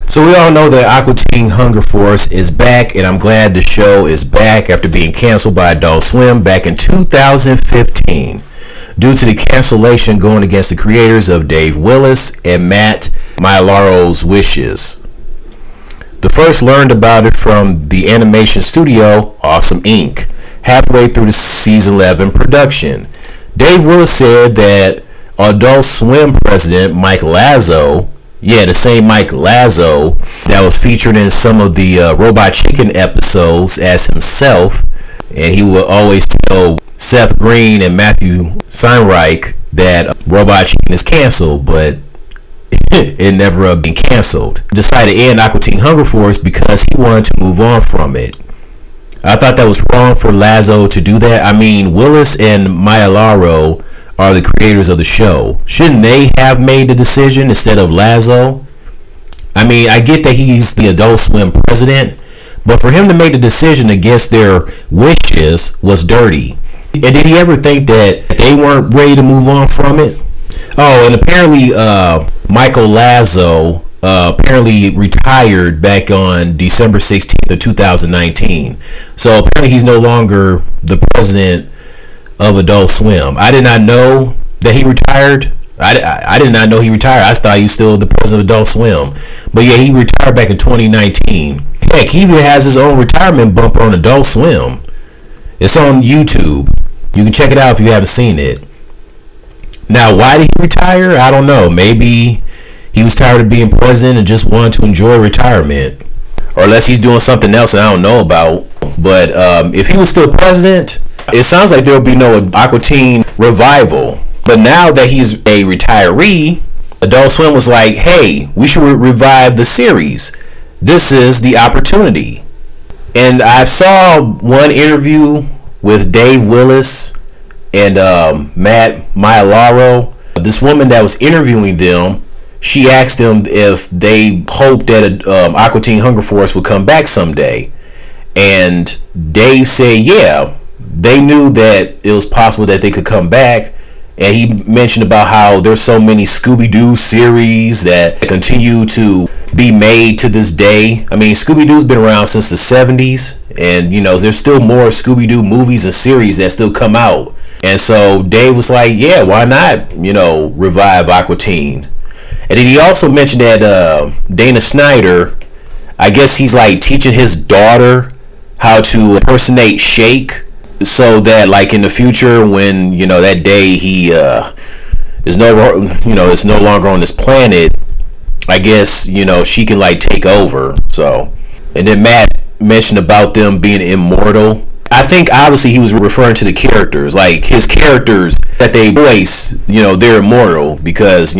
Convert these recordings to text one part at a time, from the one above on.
So we all know that Aqua Teen Hunger Force is back, and I'm glad the show is back after being canceled by Adult Swim back in 2015 due to the cancellation going against the creators of Dave Willis and Matt Maialaro's wishes. The first learned about it from the animation studio Awesome Inc. halfway through the season 11 production. Dave Willis said that Adult Swim president Mike Lazzo, the same Mike Lazzo that was featured in some of the Robot Chicken episodes as himself, and he would always tell Seth Green and Matthew Steinreich that Robot Chicken is canceled, but it never been canceled. Decided to end Aqua Teen Hunger Force because he wanted to move on from it. I thought that was wrong for Lazzo to do that. I mean, Willis and Maialaro are the creators of the show. Shouldn't they have made the decision instead of Lazzo? I mean, I get that he's the Adult Swim president, but for him to make the decision against their wishes was dirty. And did he ever think that they weren't ready to move on from it? Oh, and apparently Michael Lazzo apparently retired back on December 16th of 2019. So apparently he's no longer the president of Adult Swim. I did not know that he retired. I did not know he retired. I thought he was still the president of Adult Swim. But yeah, he retired back in 2019. Heck, he even has his own retirement bumper on Adult Swim. It's on YouTube. You can check it out if you haven't seen it. Now, why did he retire? I don't know. Maybe he was tired of being president and just wanted to enjoy retirement. Or unless he's doing something else that I don't know about. But if he was still president, it sounds like there will be no Aqua Teen revival. But now that he's a retiree, Adult Swim was like, hey, we should revive the series. This is the opportunity. And I saw one interview with Dave Willis and Matt Maialaro. This woman that was interviewing them, she asked them if they hoped that Aqua Teen Hunger Force would come back someday. And Dave said, yeah, they knew that it was possible that they could come back. And he mentioned about how there's so many Scooby-Doo series that continue to be made to this day. I mean, Scooby-Doo's been around since the 70s. And, there's still more Scooby-Doo movies and series that still come out. And so Dave was like, yeah, why not, revive Aqua Teen? And then he also mentioned that Dana Snyder, I guess he's like teaching his daughter how to impersonate Shake, so that like in the future when that day he is no longer on this planet, I guess she can like take over. So, and then Matt mentioned about them being immortal. I think obviously he was referring to the characters, like his characters that they voice, they're immortal because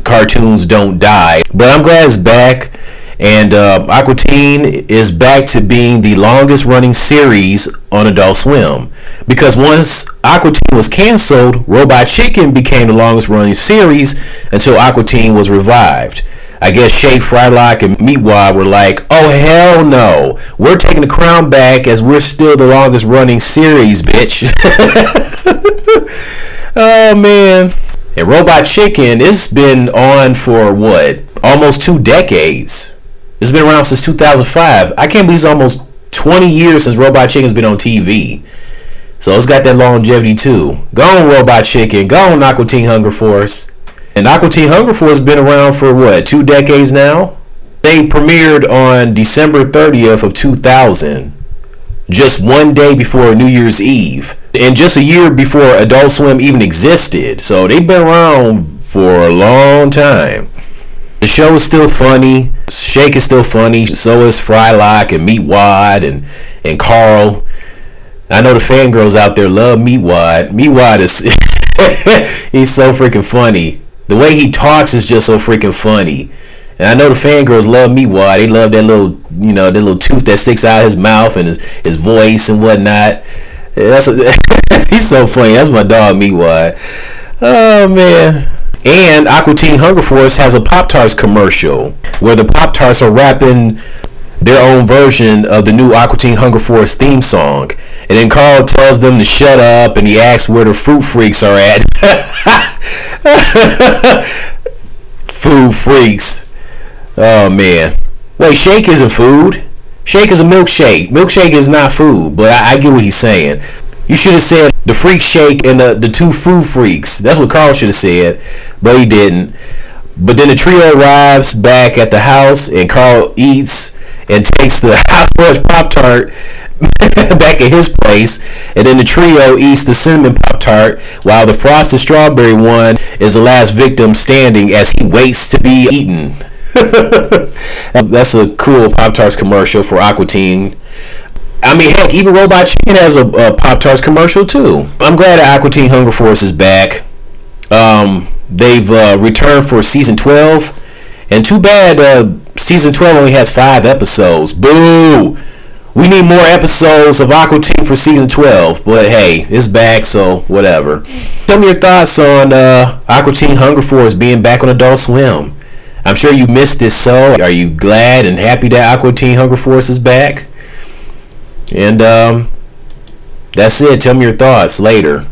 cartoons don't die. But I'm glad it's back. And Aqua Teen is back to being the longest running series on Adult Swim. Because once Aqua Teen was canceled, Robot Chicken became the longest running series until Aqua Teen was revived. I guess Shake, Frylock, and Meatwad were like, oh hell no, we're taking the crown back as we're still the longest running series, bitch. Oh man. And Robot Chicken, it's been on for what? Almost 2 decades. It's been around since 2005. I can't believe it's almost 20 years since Robot Chicken's been on TV. So it's got that longevity too. Go on, Robot Chicken. Go on, Aqua Teen Hunger Force. And Aqua Teen Hunger Force has been around for what, 2 decades now? They premiered on December 30th of 2000. Just one day before New Year's Eve. And just a year before Adult Swim even existed. So they've been around for a long time. The show is still funny. Shake is still funny. So is Frylock and Meatwad and Carl. I know the fangirls out there love Meatwad. Meatwad is he's so freaking funny. The way he talks is just so freaking funny. And I know the fangirls love Meatwad. They love that little, that little tooth that sticks out of his mouth and his voice and whatnot. He's so funny. That's my dog, Meatwad. Oh man. And Aqua Teen Hunger Force has a Pop-Tarts commercial where the Pop-Tarts are rapping their own version of the new Aqua Teen Hunger Force theme song. And then Carl tells them to shut up and he asks where the Fruit Freaks are at. Food Freaks. Oh man. Wait, shake isn't food. Shake is a milkshake. Milkshake is not food, but I get what he's saying. You should have said the freak shake and the two food freaks. That's what Carl should have said, but he didn't. But then the trio arrives back at the house, and Carl eats and takes the hot fudge Pop-Tart back at his place, and then the trio eats the cinnamon Pop-Tart, while the frosted strawberry one is the last victim standing as he waits to be eaten. That's a cool Pop-Tarts commercial for Aqua Teen. I mean, heck, even Robot Chicken has a Pop-Tarts commercial too. I'm glad that Aqua Teen Hunger Force is back. They've returned for season 12, and too bad season 12 only has 5 episodes. Boo! We need more episodes of Aqua Teen for season 12, but hey, it's back, so whatever. Tell me your thoughts on Aqua Teen Hunger Force being back on Adult Swim. I'm sure you missed this, so are you glad and happy that Aqua Teen Hunger Force is back? And that's it. Tell me your thoughts later.